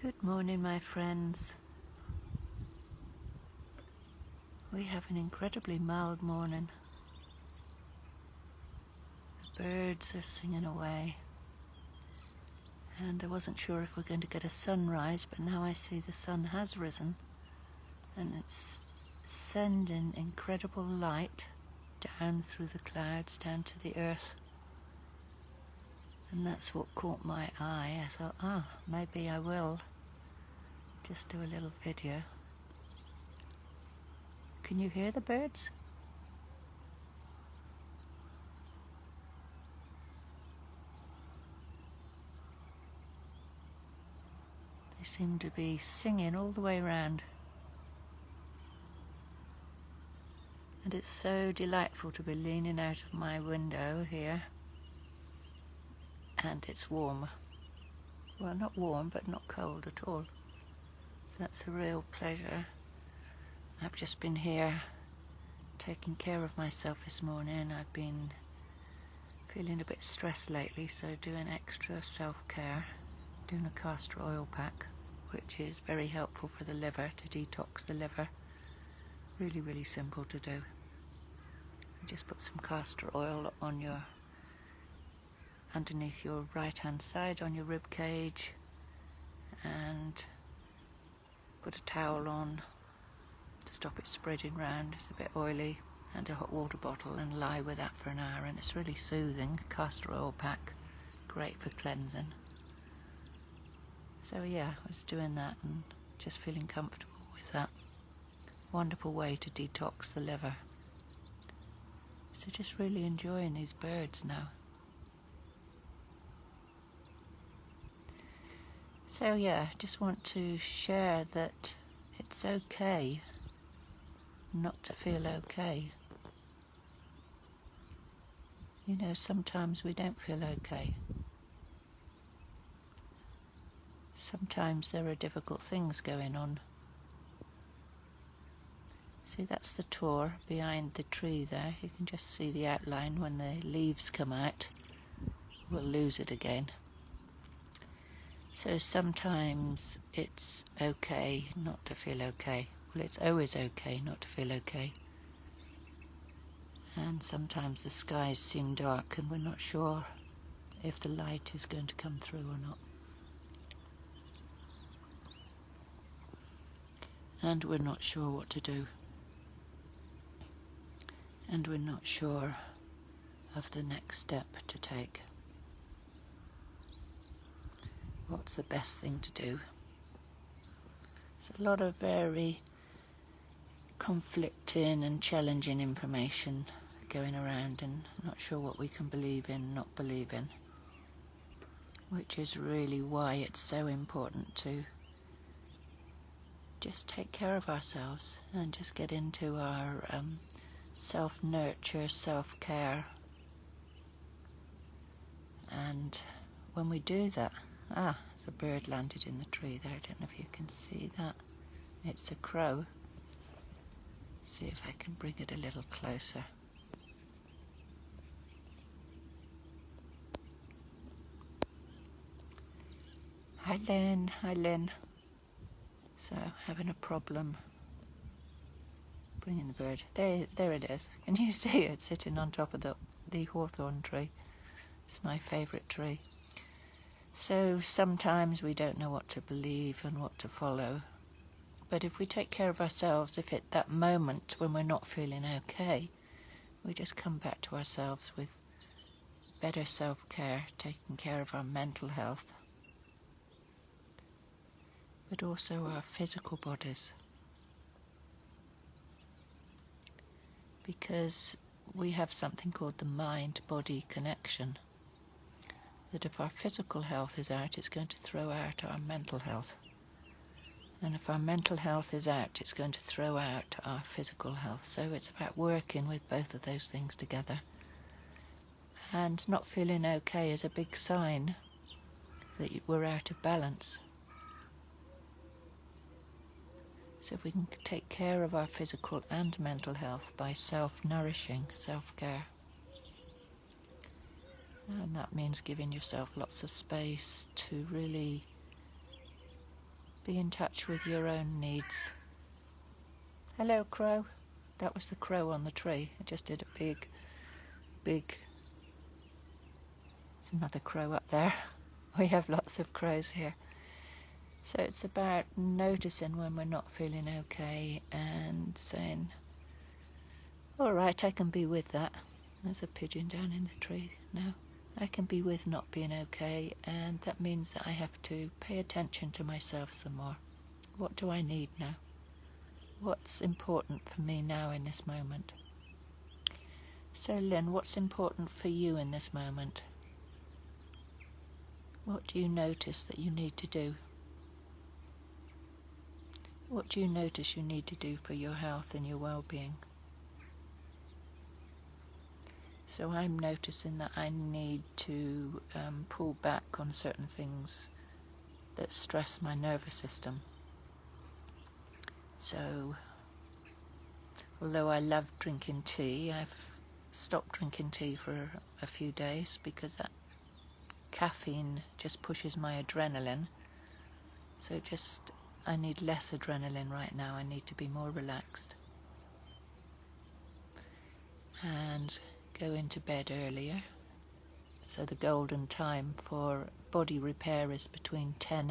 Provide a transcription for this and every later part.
Good morning, my friends. We have an incredibly mild morning. The birds are singing away, and I wasn't sure if we're going to get a sunrise, but now I see the sun has risen and it's sending incredible light down through the clouds down to the earth. And that's what caught my eye. I thought, maybe I will just do a little video. Can you hear the birds? They seem to be singing all the way around. And it's so delightful to be leaning out of my window here. And it's warm. Well, not warm, but not cold at all. So that's a real pleasure. I've just been here taking care of myself this morning. I've been feeling a bit stressed lately, so doing extra self-care, doing a castor oil pack, which is very helpful for the liver, to detox the liver. Really, really simple to do. You just put some castor oil on underneath your right hand side on your rib cage, and put a towel on to stop it spreading round. It's a bit oily, and a hot water bottle, and lie with that for an hour, and it's really soothing. Castor oil pack, great for cleansing. So yeah, I was doing that and just feeling comfortable with that. Wonderful way to detox the liver. So just really enjoying these birds now. So yeah, just want to share that it's okay not to feel okay. You know, sometimes we don't feel okay. Sometimes there are difficult things going on. See, that's the tor behind the tree there. You can just see the outline. When the leaves come out, we'll lose it again. So sometimes it's okay not to feel okay. Well, it's always okay not to feel okay. And sometimes the skies seem dark and we're not sure if the light is going to come through or not. And we're not sure what to do. And we're not sure of the next step to take. What's the best thing to do? There's a lot of very conflicting and challenging information going around, and not sure what we can believe in, not believe in, which is really why it's so important to just take care of ourselves and just get into our self-nurture, self-care. And when we do that, there's a bird landed in the tree there. I don't know if you can see that. It's a crow. See if I can bring it a little closer. Hi Lynn, hi Lynn. So having a problem bringing the bird. There it is. Can you see it sitting on top of the hawthorn tree? It's my favourite tree. So sometimes we don't know what to believe and what to follow. But if we take care of ourselves, if at that moment when we're not feeling okay, we just come back to ourselves with better self-care, taking care of our mental health, but also our physical bodies. Because we have something called the mind-body connection, that if our physical health is out, it's going to throw out our mental health. And if our mental health is out, it's going to throw out our physical health. So it's about working with both of those things together. And not feeling okay is a big sign that we're out of balance. So if we can take care of our physical and mental health by self-nourishing, self-care, and that means giving yourself lots of space to really Be in touch with your own needs. Hello, crow. That was the crow on the tree. It just did a big... There's another crow up there. We have lots of crows here. So it's about noticing when we're not feeling okay and saying, all right, I can be with that. There's a pigeon down in the tree now. I can be with not being okay, and that means that I have to pay attention to myself some more. What do I need now? What's important for me now in this moment? So Lynn, what's important for you in this moment? What do you notice that you need to do? What do you notice you need to do for your health and your well-being? So I'm noticing that I need to pull back on certain things that stress my nervous system. So, although I love drinking tea, I've stopped drinking tea for a few days because that caffeine just pushes my adrenaline. So I need less adrenaline right now. I need to be more relaxed. And go into bed earlier. So the golden time for body repair is between 10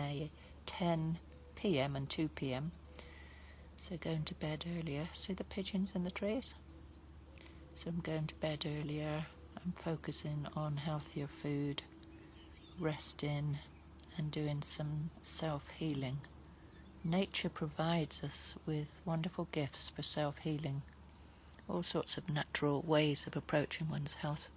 p.m. and 2 p.m. So going to bed earlier. See the pigeons in the trees? So I'm going to bed earlier. I'm focusing on healthier food, resting, and doing some self-healing. Nature provides us with wonderful gifts for self-healing. All sorts of natural ways of approaching one's health.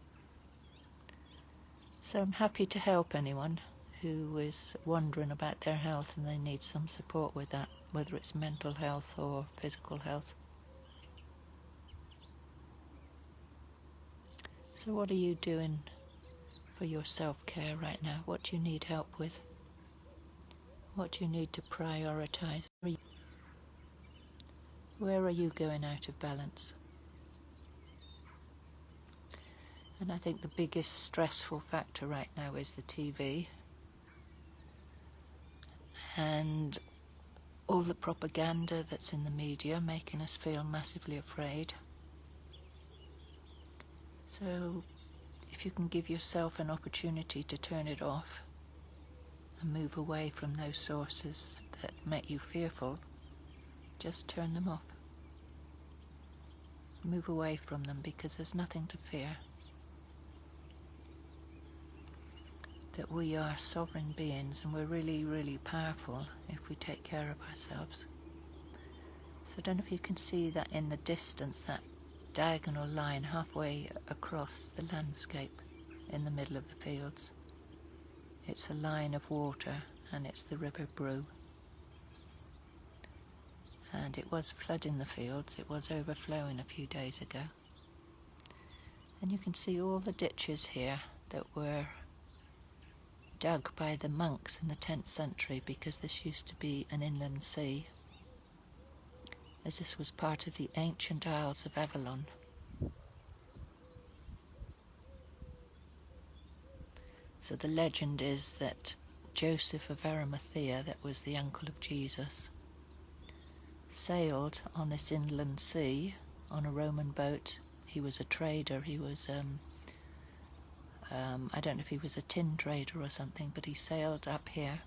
So I'm happy to help anyone who is wondering about their health and they need some support with that, whether it's mental health or physical health. So what are you doing for your self-care right now? What do you need help with? What do you need to prioritise? Where are you going out of balance? And I think the biggest stressful factor right now is the TV and all the propaganda that's in the media making us feel massively afraid. So if you can give yourself an opportunity to turn it off and move away from those sources that make you fearful, just turn them off. Move away from them because there's nothing to fear. That we are sovereign beings and we're really, really powerful if we take care of ourselves. So I don't know if you can see that in the distance, that diagonal line halfway across the landscape in the middle of the fields. It's a line of water and it's the River Brue. And it was flooding the fields, it was overflowing a few days ago. And you can see all the ditches here that were dug by the monks in the 10th century because this used to be an inland sea, as this was part of the ancient Isles of Avalon. So the legend is that Joseph of Arimathea, that was the uncle of Jesus, sailed on this inland sea on a Roman boat. He was a trader, he was I don't know if he was a tin trader or something, but he sailed up here.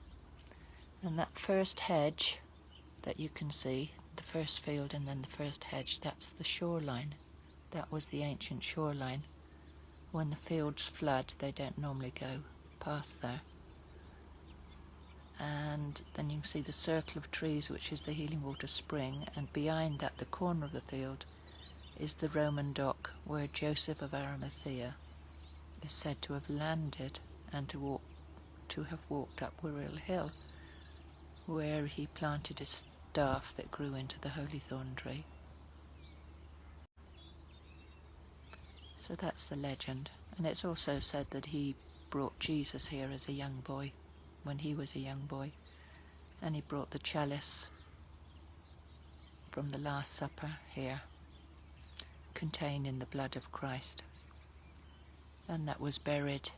And that first hedge that you can see, the first field and then the first hedge, that's the shoreline. That was the ancient shoreline. When the fields flood, they don't normally go past there. And then you can see the circle of trees, which is the Healing Water Spring, and behind that, the corner of the field, is the Roman dock where Joseph of Arimathea is said to have landed and to have walked up Wirral Hill, where he planted a staff that grew into the holy thorn tree. So that's the legend. And it's also said that he brought Jesus here as a young boy, when he was a young boy, and he brought the chalice from the Last Supper here, containing the blood of Christ. And that was buried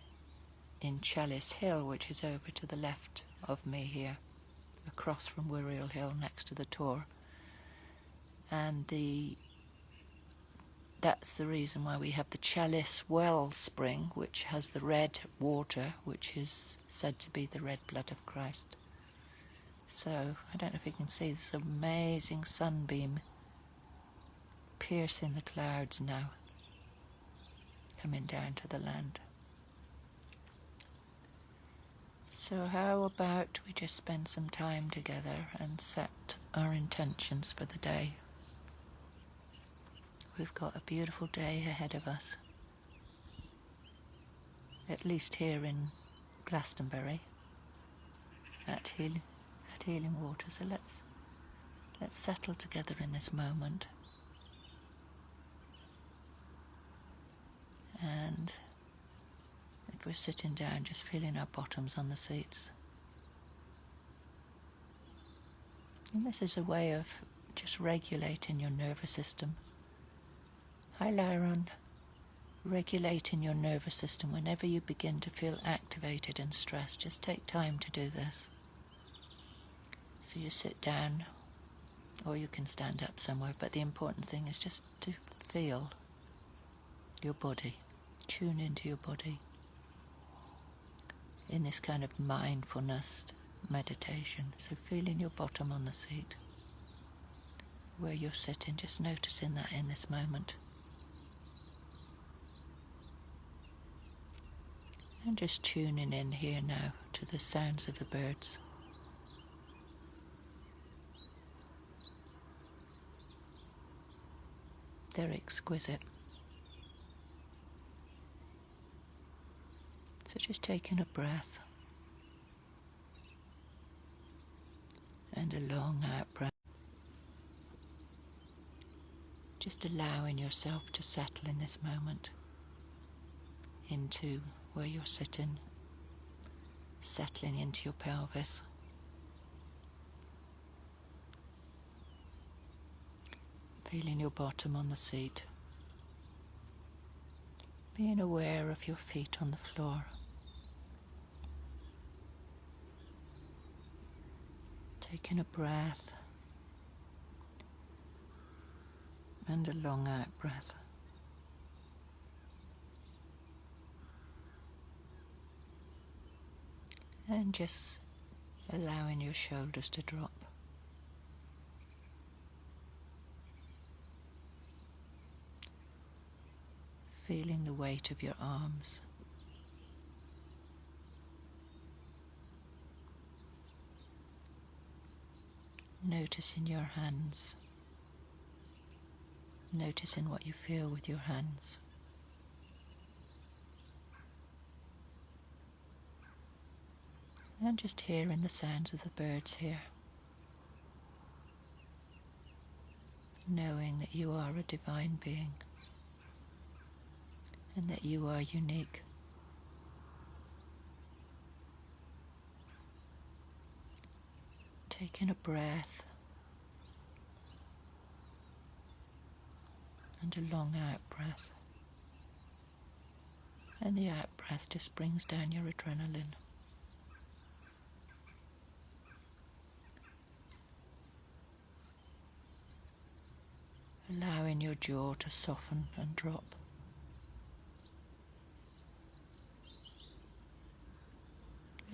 in Chalice Hill, which is over to the left of me here, across from Wiriel Hill next to the Tor. And that's the reason why we have the Chalice Well spring, which has the red water, which is said to be the red blood of Christ. So, I don't know if you can see this amazing sunbeam piercing the clouds now, coming down to the land. So how about we just spend some time together and set our intentions for the day? We've got a beautiful day ahead of us, at least here in Glastonbury, at Healing Water. So let's settle together in this moment. And if we're sitting down, just feeling our bottoms on the seats. And this is a way of just regulating your nervous system. Hi, Lyron. Regulating your nervous system whenever you begin to feel activated and stressed. Just take time to do this. So you sit down, or you can stand up somewhere, but the important thing is just to feel your body. Tune into your body in this kind of mindfulness meditation. So feeling your bottom on the seat, where you're sitting, just noticing that in this moment. And just tuning in here now to the sounds of the birds. They're exquisite. So just taking a breath and a long out breath. Just allowing yourself to settle in this moment into where you're sitting, settling into your pelvis. Feeling your bottom on the seat. Being aware of your feet on the floor. Taking a breath and a long out breath. And just allowing your shoulders to drop. Feeling the weight of your arms. Noticing your hands. Noticing what you feel with your hands. And just hearing the sounds of the birds here. Knowing that you are a divine being. And that you are unique. Taking a breath and a long out breath. And the out breath just brings down your adrenaline. Allowing your jaw to soften and drop.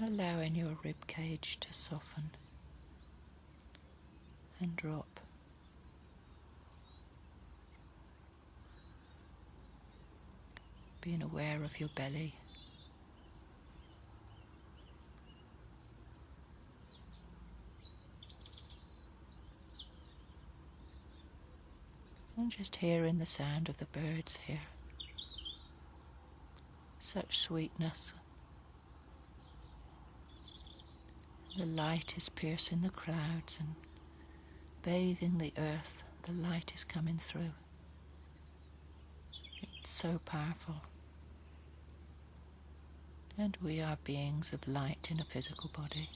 Allowing your rib cage to soften and drop. Being aware of your belly. And just hearing the sound of the birds here. Such sweetness. The light is piercing the clouds and bathing the earth. The light is coming through. It's so powerful. And we are beings of light in a physical body.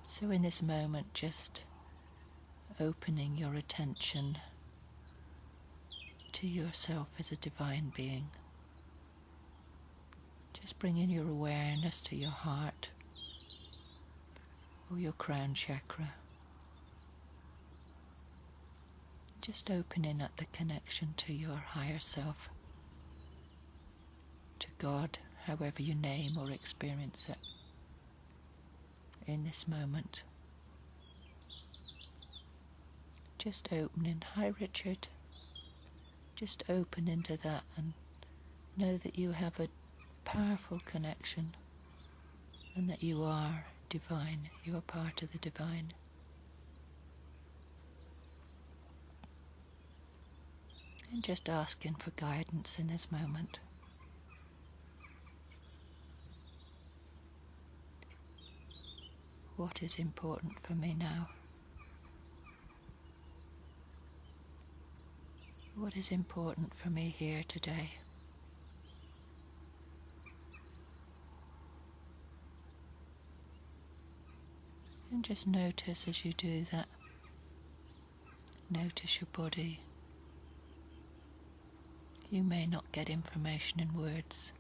So in this moment, just opening your attention to yourself as a divine being. Just bringing your awareness to your heart or your crown chakra. Just opening up the connection to your higher self, to God, however you name or experience it in this moment. Just opening. Hi, Richard. Just open into that and know that you have a powerful connection and that you are divine. You are part of the divine. And just asking for guidance in this moment. What is important for me now? What is important for me here today? And just notice as you do that. Notice your body. You may not get information in words,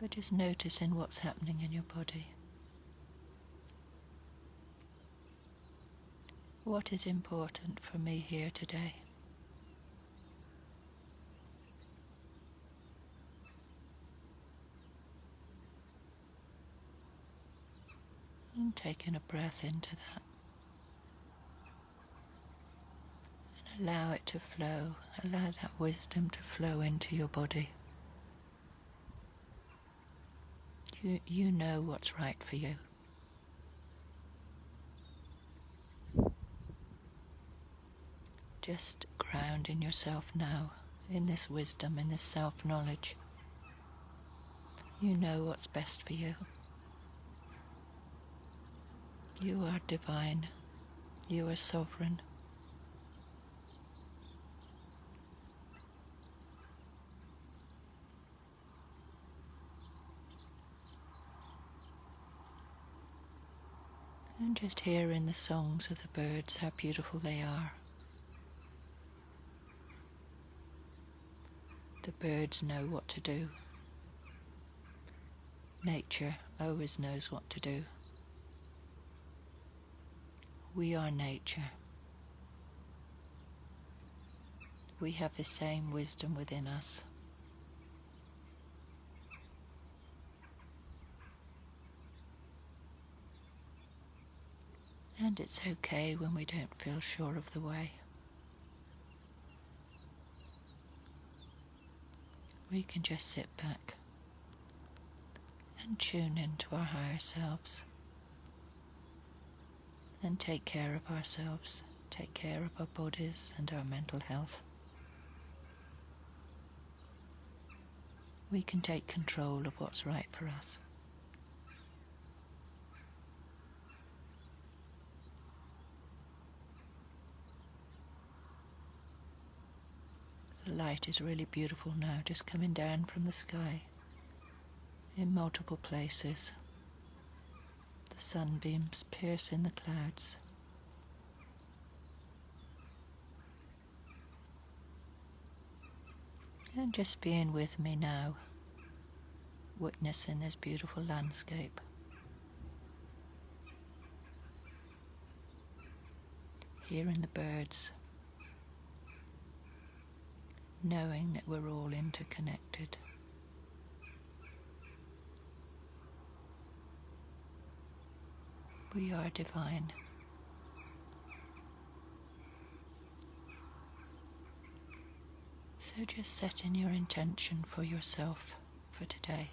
but just noticing what's happening in your body. What is important for me here today? And taking a breath into that. And allow it to flow. Allow that wisdom to flow into your body. You know what's right for you. Just grounding yourself now in this wisdom, in this self-knowledge. You know what's best for you. You are divine. You are sovereign. And just hearing the songs of the birds, how beautiful they are. The birds know what to do. Nature always knows what to do. We are nature. We have the same wisdom within us. And it's okay when we don't feel sure of the way. We can just sit back and tune into our higher selves and take care of ourselves, take care of our bodies and our mental health. We can take control of what's right for us. The light is really beautiful now, just coming down from the sky in multiple places. The sunbeams piercing the clouds. And just being with me now, witnessing this beautiful landscape. Hearing the birds. Knowing that we're all interconnected. We are divine. So just setting your intention for yourself for today.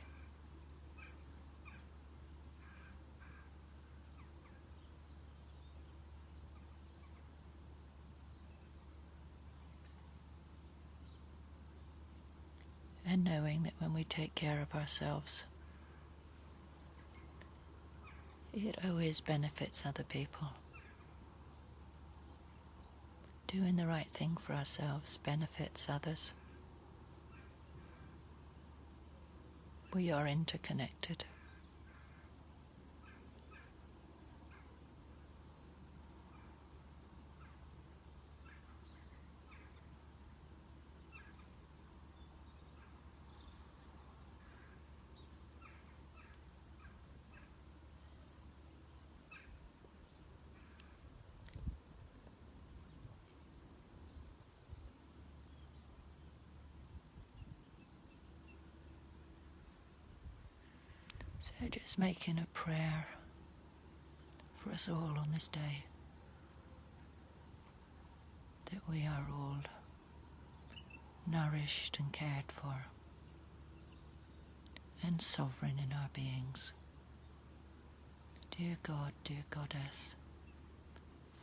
And knowing that when we take care of ourselves, it always benefits other people. Doing the right thing for ourselves benefits others. We are interconnected. So just making a prayer for us all on this day, that we are all nourished and cared for and sovereign in our beings. Dear God, dear Goddess,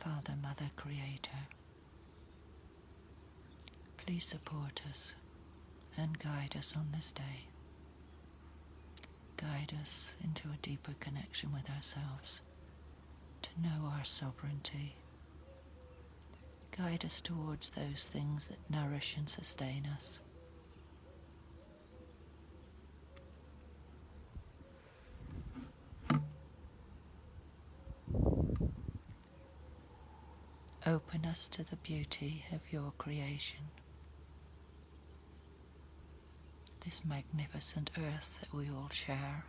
Father, Mother, Creator, please support us and guide us on this day. Guide us into a deeper connection with ourselves, to know our sovereignty. Guide us towards those things that nourish and sustain us. Open us to the beauty of your creation, this magnificent earth that we all share.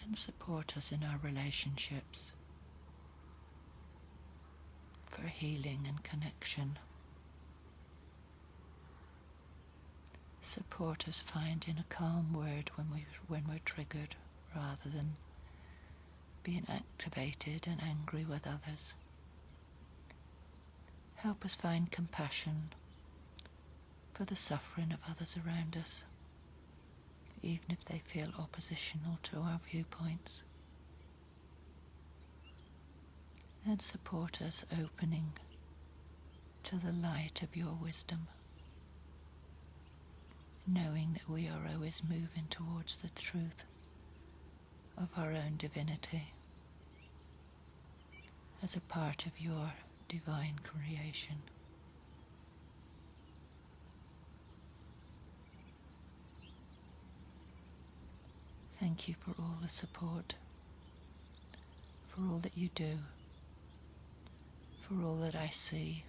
And support us in our relationships for healing and connection. Support us finding a calm word when we're triggered, rather than being activated and angry with others. Help us find compassion for the suffering of others around us, even if they feel oppositional to our viewpoints. And support us opening to the light of your wisdom, knowing that we are always moving towards the truth of our own divinity as a part of your divine creation. Thank you for all the support, for all that you do, for all that I see,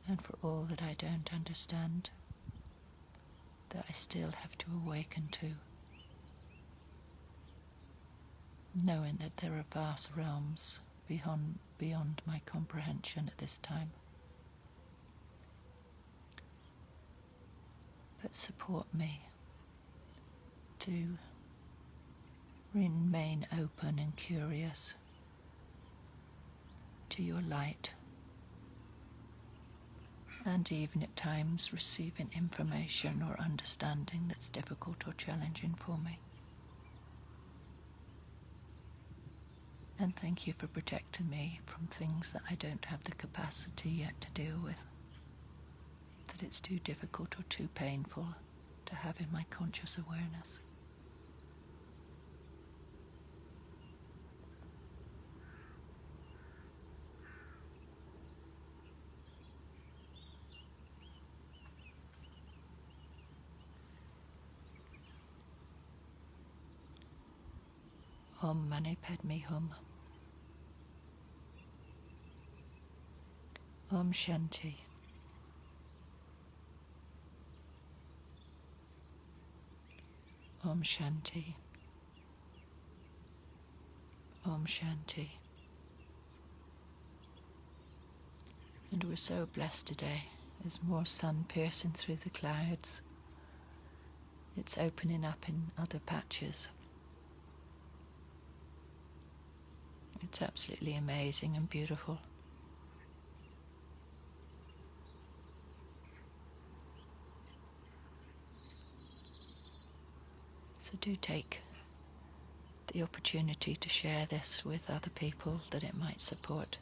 and for all that I don't understand, that I still have to awaken to, knowing that there are vast realms beyond my comprehension at this time. But support me to remain open and curious to your light, and even at times receiving information or understanding that's difficult or challenging for me. And thank you for protecting me from things that I don't have the capacity yet to deal with, that it's too difficult or too painful to have in my conscious awareness. Om Mani Padme Hum. Om Shanti. Om Shanti. Om Shanti. And we're so blessed today. There's more sun piercing through the clouds. It's opening up in other patches. It's absolutely amazing and beautiful. So do take the opportunity to share this with other people that it might support.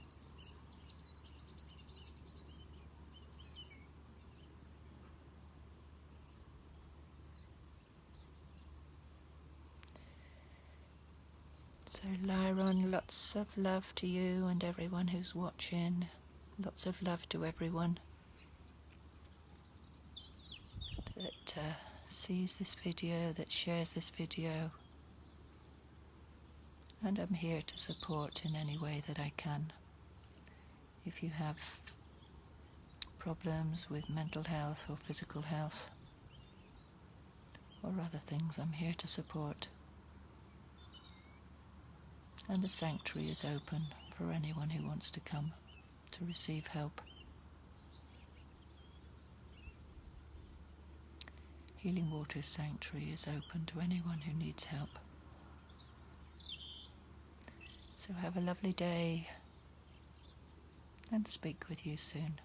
So Lyron, lots of love to you and everyone who's watching. Lots of love to everyone that sees this video, that shares this video. And I'm here to support in any way that I can. If you have problems with mental health or physical health or other things, I'm here to support. And the sanctuary is open for anyone who wants to come to receive help. Healing Waters Sanctuary is open to anyone who needs help. So have a lovely day and speak with you soon.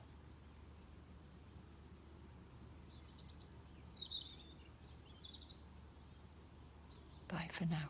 Bye for now.